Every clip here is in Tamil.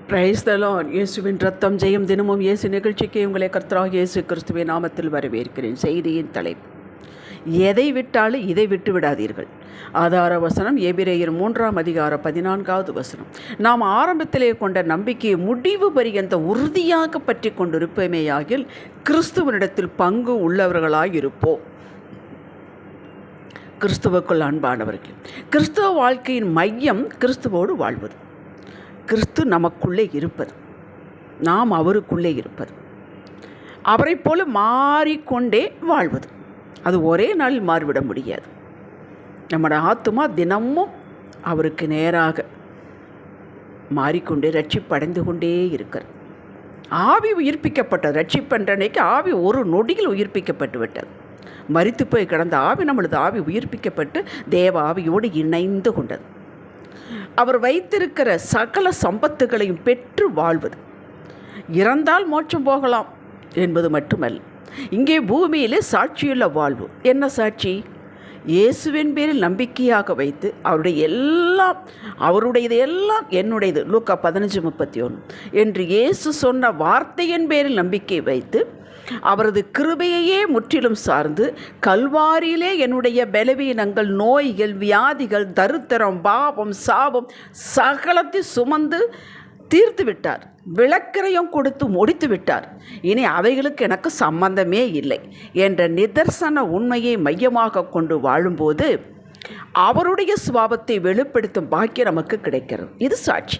Praise the Lord. இயேசுவின் ரத்தம் ஜெயம். தினமும் இயேசு நிகழ்ச்சிக்கு உங்களை கர்த்தராகிய இயேசு கிறிஸ்துவின் நாமத்தில் வரவேற்கிறேன். செய்தியின் தலைப்பு, எதை விட்டாலும் இதை விட்டு விடாதீர்கள். ஆதார வசனம் எபிரேயர் 3:14 நாம் ஆரம்பத்திலே கொண்ட நம்பிக்கையை முடிவு பரியந்த உறுதியாக பற்றி கொண்டிருப்போமேயாகில் கிறிஸ்துவனிடத்தில் பங்கு உள்ளவர்களாயிருப்போம். கிறிஸ்துவுக்குள் அன்பானவர்கள், கிறிஸ்துவ வாழ்க்கையின் மையம் கிறிஸ்துவோடு வாழ்வது, கிறிஸ்து நமக்குள்ளே இருப்பது, நாம் அவருக்குள்ளே இருப்பது, அவரை போல மாறிக்கொண்டே வாழ்வது. அது ஒரே நாளில் மாறிவிட முடியாது. நம்முடைய ஆத்துமா தினமும் அவருக்கு நேராக மாறிக்கொண்டே ரட்சிப்படைந்து கொண்டே இருக்கிறது. ஆவி உயிர்ப்பிக்கப்பட்டது. ரட்சிப்பன்றனைக்கு ஆவி ஒரு நொடியில் உயிர்ப்பிக்கப்பட்டு விட்டது. மரித்து போய் கிடந்த ஆவி, நம்மளது ஆவி உயிர்ப்பிக்கப்பட்டு தேவ ஆவியோடு இணைந்து கொண்டது. அவர் வைத்திருக்கிற சகல சம்பத்துகளையும் பெற்று வாழ்வது. இறந்தால் மோட்சம் போகலாம் என்பது மட்டுமல்ல, இங்கே பூமியிலே சாட்சியுள்ள வாழ்வு. என்ன சாட்சி? இயேசுவின் பேரில் நம்பிக்கையாக வைத்து அவருடையது எல்லாம் என்னுடையது, லூக்கா 15:31 என்று இயேசு சொன்ன வார்த்தையின் பேரில் நம்பிக்கை வைத்து அவரது கிருபையையே முற்றிலும் சார்ந்து கல்வாரியிலே என்னுடைய பலவீனங்கள், நோய்கள், வியாதிகள், தரித்திரம், பாவம், சாபம் சகலத்தை சுமந்து தீர்த்து விட்டார். விளக்கரையும் கொடுத்து முடித்து விட்டார். இனி அவைகளுக்கு எனக்கு சம்பந்தமே இல்லை என்ற நிதர்சன உண்மையை மையமாக கொண்டு வாழும்போது அவருடைய சுபாவத்தை வெளிப்படுத்தும் பாக்கியம் நமக்கு கிடைக்கிறது. இது சாட்சி.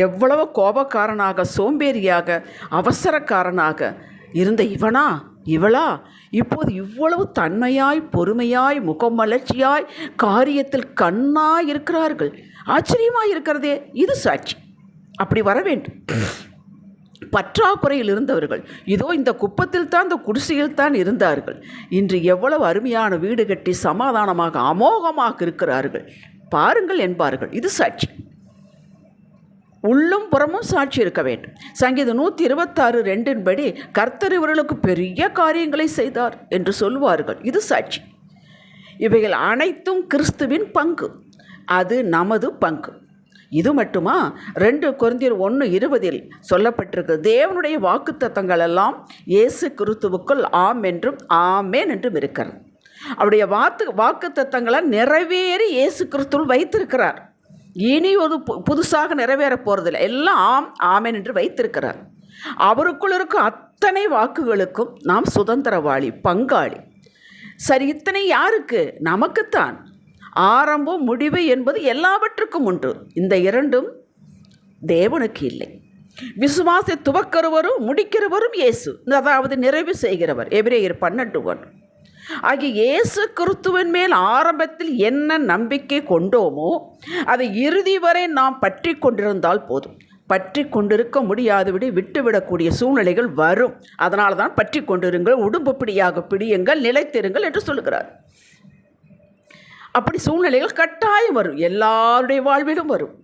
எவ்வளவு கோபக்காரனாக, சோம்பேறியாக, அவசரக்காரனாக இருந்த இவளா இப்போது இவ்வளவு தன்மையாய், பொறுமையாய், முகமலர்ச்சியாய், காரியத்தில் கண்ணாய் இருக்கிறார்கள். ஆச்சரியமாய் இருக்கிறதே. இது சாட்சி. அப்படி வர வேண்டும். பற்றாக்குறையில் இருந்தவர்கள் இதோ இந்த குப்பத்தில் தான், இந்த குடிசையில் தான் இருந்தார்கள். இன்று எவ்வளவு அருமையான வீடு கட்டி சமாதானமாக அமோகமாக இருக்கிறார்கள் பாருங்கள் என்பார்கள். இது சாட்சி. உள்ளும் புறமும் சாட்சி இருக்க வேண்டும். சங்கீதம் 126:2 கர்த்தர் இவர்களுக்கு பெரிய காரியங்களை செய்தார் என்று சொல்வார்கள். இது சாட்சி. இவைகள் அனைத்தும் கிறிஸ்துவின் பங்கு. அது நமது பங்கு. இது மட்டுமா? 2 கொரிந்தியர் 1:20 சொல்லப்பட்டிருக்கு, தேவனுடைய வாக்குத்தத்தங்கள் எல்லாம் இயேசு கிறிஸ்துவுக்குள் ஆம் என்றும் ஆமேன் என்றும் இருக்கிறது. அவருடைய வாக்குத்தத்தங்களை நிறைவேறி இயேசு கிறிஸ்துவில் வைத்திருக்கிறார். இனி ஒரு புதுசாக நிறைவேற போகிறதில்லை. எல்லாம் ஆம் ஆமேன் என்று வைத்திருக்கிறார். அவருக்குள் இருக்கும் அத்தனை வாக்குகளுக்கும் நாம் சுதந்திரவாளி, பங்காளி. சரி, இத்தனை யாருக்கு? நமக்குத்தான். ஆரம்பம் முடிவு என்பது எல்லாவற்றுக்கும் உண்டு. இந்த இரண்டும் தேவனுக்கு இல்லை. விசுவாசத்தை துவக்கிறவரும் முடிக்கிறவரும் இயேசு, அதாவது நிறைவு செய்கிறவர். எபிரேயர் 12:1 ஆகிய இயேசு கிறிஸ்துவின் மேல் ஆரம்பத்தில் என்ன நம்பிக்கை கொண்டோமோ அதை இறுதி வரை நாம் பற்றி கொண்டிருந்தால் போதும். பற்றி கொண்டிருக்க முடியாதபடி விட்டுவிடக்கூடிய சூழ்நிலைகள் வரும். அதனால தான் பற்றி கொண்டிருங்கள், உடும்பு பிடியாக பிடியுங்கள், நிலைத்திருங்கள் என்று சொல்லுகிறார். அப்படி சூழ்நிலைகள் கட்டாயம் வரும். எல்லாருடைய வாழ்விலும் வரும்.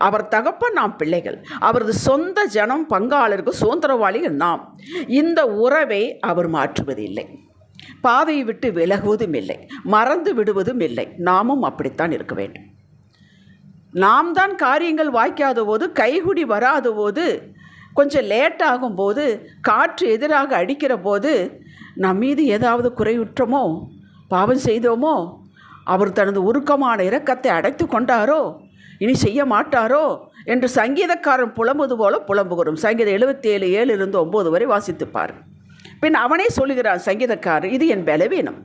அவர் தகப்பன், நாம் பிள்ளைகள். அவரது சொந்த ஜனம், பங்காளர்கள், சுதந்திரவாளிகள் நாம். இந்த உறவை அவர் மாற்றுவதில்லை. பாதையை விட்டு விலகுவதும் இல்லை, மறந்து விடுவதும் இல்லை. நாமும் அப்படித்தான் இருக்க வேண்டும். நாம் தான் காரியங்கள் வாய்க்காத போது, கைகுடி வராத போது, கொஞ்சம் லேட் ஆகும்போது, காற்று எதிராக அடிக்கிற போது நம் மீது ஏதாவது குறையுற்றமோ, பாவம் செய்தோமோ, அவர் தனது உருக்கமான இரக்கத்தை அடைத்து கொண்டாரோ, இனி செய்ய மாட்டாரோ என்று சங்கீதக்காரன் புலம்புவது போல புலம்புகிறோம். சங்கீதம் 77:7-9 வரை வாசித்துப்பார். பின் அவனே சொல்லுகிறான் சங்கீதக்காரர், இது என் பலவீனம்.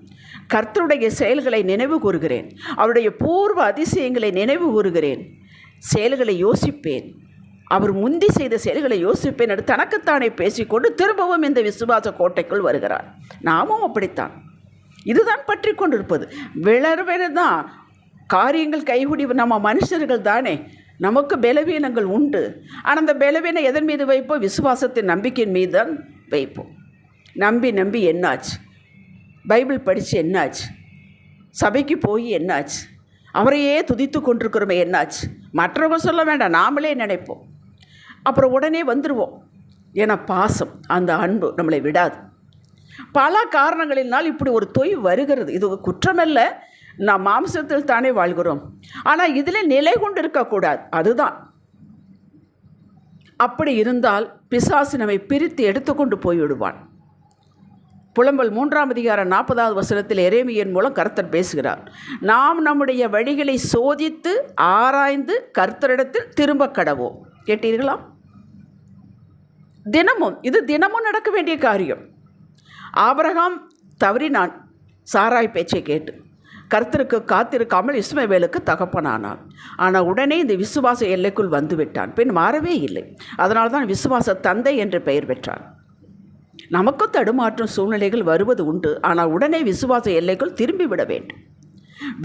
கர்த்தருடைய செயல்களை நினைவு கூறுகிறேன், அவருடைய பூர்வ அதிசயங்களை நினைவு கூறுகிறேன். செயல்களை யோசிப்பேன், அவர் முந்தி செய்த செயல்களை யோசிப்பேன் என்று தனக்குத்தானே பேசிக்கொண்டு திரும்பவும் இந்த விசுவாச கோட்டைக்குள் வருகிறார். நாமும் அப்படித்தான். இதுதான் பற்றி கொண்டிருப்பது. விளர்வேன தான் காரியங்கள் கைகுடி. நம்ம மனுஷர்கள் தானே, நமக்கு பலவீனங்கள் உண்டு. ஆனால் அந்த பலவீனம் எதன் மீது வைப்போம்? விசுவாசத்தின் நம்பிக்கையின் மீது தான் வைப்போம். நம்பி என்னாச்சு? பைபிள் படித்து என்னாச்சு? சபைக்கு போய் என்னாச்சு? அவரையே துதித்து கொண்டிருக்கிறோமே என்னாச்சு? மற்றவங்க சொல்ல வேண்டாம், நாமளே நினைப்போம். அப்புறம் உடனே வந்துடுவோம். ஏன்னா பாசம், அந்த அன்பு நம்மளை விடாது. பல காரணங்களினால் இப்படி ஒரு தொய்வு வருகிறது. இது குற்றமல்ல, நாம் மாம்சத்தில் தானே வாழ்கிறோம். ஆனால் இதில் நிலை கொண்டு இருக்கக்கூடாது. அதுதான் அப்படி இருந்தால் பிசாசு நம்மை பிரித்து எடுத்துக்கொண்டு போய்விடுவான். புலம்பல் 3ஆம் அதிகாரம் 40வது வசனத்தில் எரேமியன் மூலம் கர்த்தர் பேசுகிறார். நாம் நம்முடைய வழிகளை சோதித்து ஆராய்ந்து கர்த்தரிடத்தில் திரும்ப கடவோம். கேட்டீர்களா? இது தினமும் நடக்க வேண்டிய காரியம். ஆபிரகாம் தவறினான் சாராய் பேச்சை கேட்டு. கர்த்தருக்கு காத்திருக்காமல் இஸ்மவேலுக்கு தகப்பனானான். ஆனால் உடனே இந்த விசுவாச எல்லைக்குள் வந்து விட்டான். பின் மாறவே இல்லை. அதனால தான் விசுவாச தந்தை என்று பெயர் பெற்றான். நமக்கும் தடுமாற்றும் சூழ்நிலைகள் வருவது உண்டு. ஆனால் உடனே விசுவாச எல்லைக்குள் திரும்பி விட வேண்டும்.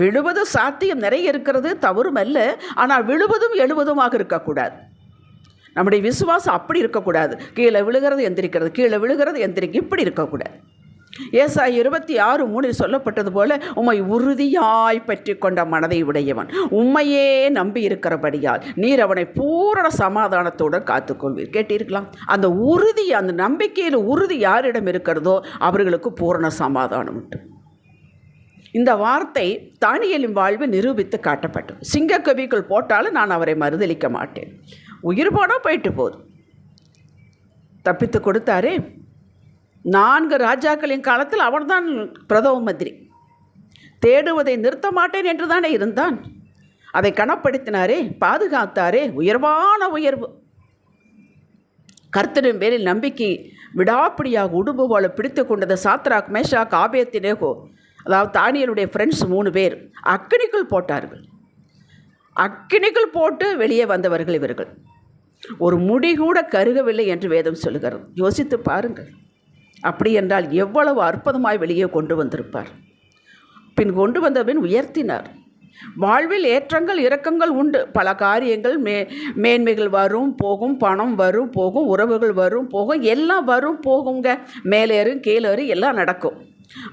விழுவது சாத்தியம் நிறைய இருக்கிறது, தவறும் அல்ல. ஆனால் விழுவதும் எழுவதுமாக இருக்கக்கூடாது. நம்முடைய விசுவாசம் அப்படி இருக்கக்கூடாது. கீழே விழுகிறது எந்திரிக்கிறது, கீழே விழுகிறது எந்திரிக்க, இப்படி இருக்கக்கூடாது. ஏசாயா 26:3 சொல்லப்பட்டது போல, உம்மை உறுதியாய் பற்றி கொண்ட மனதை உடையவன் உம்மையே நம்பி இருக்கிறபடியால் நீர் அவனை பூரண சமாதானத்தோடு காத்துக்கொள்வீர். கேட்டீர்களா? அந்த உறுதி, அந்த நம்பிக்கையில் உறுதி யாரிடம் இருக்கிறதோ அவர்களுக்கு பூரண சமாதானம் உண்டு. இந்த வார்த்தை தானியேலின் வாழ்வு நிரூபித்து காட்டப்பட்டது. சிங்கக்கவிக்குள் போட்டாலும் நான் அவரை மறுதலிக்க மாட்டேன். உயிர் போனால் போயிட்டு போதும். தப்பித்து கொடுத்தாரே. 4 ராஜாக்களின் காலத்தில் அவன்தான் பிரதம மந்திரி. தேடுவதை நிறுத்த மாட்டேன் என்று தானே இருந்தான். அதை கனப்படுத்தினாரே, பாதுகாத்தாரே. உயர்வான உயர்வு. கர்த்தரின் பேரில் நம்பிக்கை விடாப்பிடியாக உடும்பு போல பிடித்து கொண்டது சாத்ராக், மேஷாக், ஆபேத்நேகோ, அதாவது தானியேலுடைய ஃப்ரெண்ட்ஸ் 3 பேர் அக்கினிக்குள் போட்டார்கள். அக்கினிக்குள் போட்டு வெளியே வந்தவர்கள் இவர்கள். ஒரு முடி கூட கருகவில்லை என்று வேதம் சொல்லுகிறது. யோசித்து பாருங்கள். அப்படி என்றால் எவ்வளவு அற்புதமாய் வெளியே கொண்டு வந்திருப்பார். பின் கொண்டு வந்தபின் உயர்த்தினார். வாழ்வில் ஏற்றங்கள் இறக்கங்கள் உண்டு. பல காரியங்கள் மேன்மைகள் வரும் போகும், பணம் வரும் போகும், உறவுகள் வரும் போகும், எல்லாம் வரும் போகுங்க. மேலேறும் கீழேறும் எல்லாம் நடக்கும்.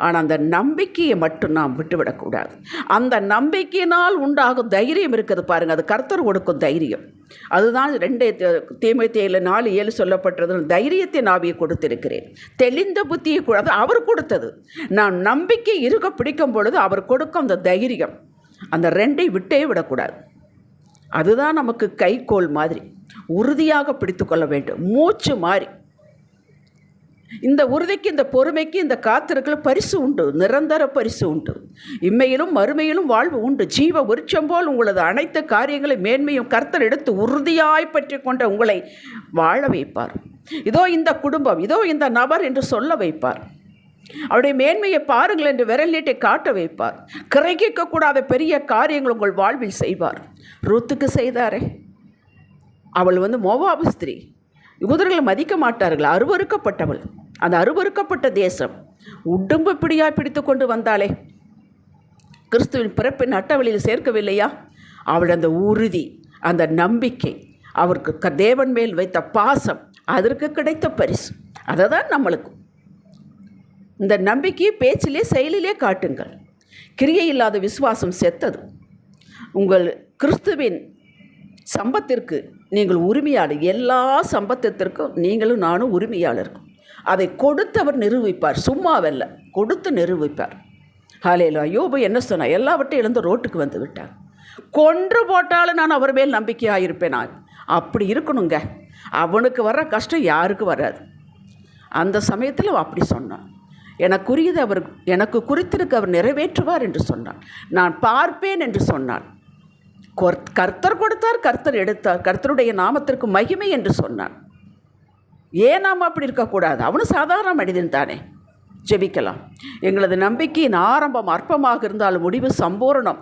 ஆனால் அந்த நம்பிக்கையை மட்டும் நாம் விட்டுவிடக்கூடாது. அந்த நம்பிக்கையினால் உண்டாகும் தைரியம் இருக்குது பாருங்கள். அது கர்த்தர் கொடுக்கும் தைரியம். அதுதான் 2 தீமோத்தேயு 4:7 சொல்லப்பட்டது. தைரியத்தை நாவியை கொடுத்திருக்கிறேன், தெளிந்த புத்தியை கூடாது அவர் கொடுத்தது. நான் நம்பிக்கை இருக்க பிடிக்கும் பொழுது அவர் கொடுக்கும் அந்த தைரியம், அந்த 2ஐ விட்டே விடக்கூடாது. அதுதான் நமக்கு கைக்கோல் மாதிரி உறுதியாக பிடித்து கொள்ள வேண்டும். மூச்சு மாறி இந்த உறுதிக்கு, இந்த பொறுமைக்கு, இந்த காத்திருக்கிற பரிசு உண்டு. நிரந்தர பரிசு உண்டு. இம்மையிலும் மறுமையிலும் வாழ்வு உண்டு. ஜீவ விருட்சம் போல் உங்களது அனைத்து காரியங்களை மேன்மையும் கர்த்தர் எடுத்து உறுதியாய் பற்றி கொண்ட உங்களை வாழ வைப்பார். இதோ இந்த குடும்பம், இதோ இந்த நபர் என்று சொல்ல வைப்பார். அவருடைய மேன்மையை பாருங்கள் என்று விரல் நீட்டை காட்ட வைப்பார். கிரகிக்கக்கூடாத பெரிய காரியங்கள் உங்கள் வாழ்வில் செய்வார். ரூத்துக்கு செய்தாரே. அவள் மோவாபு ஸ்திரீ. யூதர்களை மதிக்க மாட்டார்கள். அருவருக்கப்பட்டவள். அந்த அருவருக்கப்பட்ட தேசம் உடம்பு பிடியாய் பிடித்து கொண்டு வந்தாளே. கிறிஸ்துவின் பிறப்பின் அட்டவழியில் சேர்க்கவில்லையா? அவள் அந்த உறுதி, அந்த நம்பிக்கை, அவருக்கு தேவன் மேல் வைத்த பாசம், அதற்கு கிடைத்த பரிசு. அதை தான் நம்மளுக்கு இந்த நம்பிக்கையை பேச்சிலே செயலிலே காட்டுங்கள். கிரியை இல்லாத விசுவாசம் செத்தது. உங்கள் கிறிஸ்துவின் சம்பத்திற்கு நீங்கள் உரிமையாளர். எல்லா சம்பத்திற்கும் நீங்களும் நானும் உரிமையாளர்கள். அதை கொடுத்தவர் நிரூபிப்பார். சும்மாவல்ல, கொடுத்து நிரூபிப்பார். ஹல்லேலூயா. யோபு என்ன சொன்னார்? எல்லாவற்றையும் இழந்து ரோட்டுக்கு வந்து விட்டார். கொன்று போட்டாலும் நான் அவர் மேல் நம்பிக்கையாக இருப்பேன். அப்படி இருக்கணுங்க. அவனுக்கு வர்ற கஷ்டம் யாருக்கு வராது. அந்த சமயத்தில் அப்படி சொன்னான். எனக்குரியது அவர், எனக்கு குறித்திருக்க அவர் நிறைவேற்றுவார் என்று சொன்னான். நான் பார்ப்பேன் என்று சொன்னான். கர்த்தர் கொடுத்தார், கர்த்தர் எடுத்தார், கர்த்தருடைய நாமத்திற்கு மகிமை என்று சொன்னான். ஏன் நாம் அப்படி இருக்கக்கூடாது? அவனும் சாதாரண மனிதன் தானே. ஜெபிக்கலாம். எங்களது நம்பிக்கையின் ஆரம்பம் அற்பமாக இருந்தாலும் முடிவு சம்பூரணம்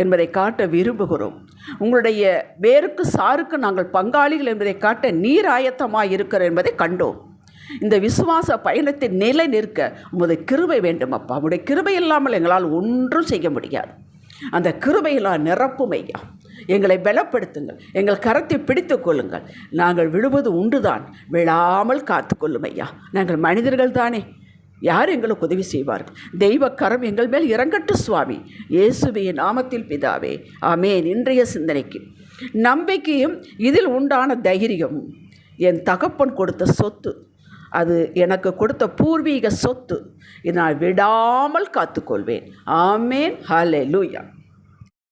என்பதை காட்ட விரும்புகிறோம். உங்களுடைய வேருக்கு சாருக்கு நாங்கள் பங்காளிகள் என்பதை காட்ட நீர் ஆயத்தமாக இருக்கிறோம் என்பதை கண்டோம். இந்த விசுவாச பயணத்தை நிலை நிற்க உமது கிருபை வேண்டும் அப்பா. உங்களுடைய கிருபை இல்லாமல் எங்களால் ஒன்றும் செய்ய முடியாது. அந்த கிருபையினால் நிரப்பும் ஐயா. எங்களை பலப்படுத்துங்கள். எங்கள் கரத்தை பிடித்து கொள்ளுங்கள். நாங்கள் விழுவது உண்டுதான், விழாமல் காத்து கொள்ளும் ஐயா. நாங்கள் மனிதர்கள் தானே, யார் எங்களுக்கு உதவி செய்வார்கள்? தெய்வ கரம் எங்கள் மேல் இறங்கட்டு சுவாமி. இயேசுவின் நாமத்தில் பிதாவே, ஆமென். இன்றைய சிந்தனைக்கு நம்பிக்கையும் இதில் உண்டான தைரியமும் என் தகப்பன் கொடுத்த சொத்து. அது எனக்கு கொடுத்த பூர்வீக சொத்து. நான் விடாமல் காத்துக்கொள்வேன். ஆமென். ஹல்லேலூயா.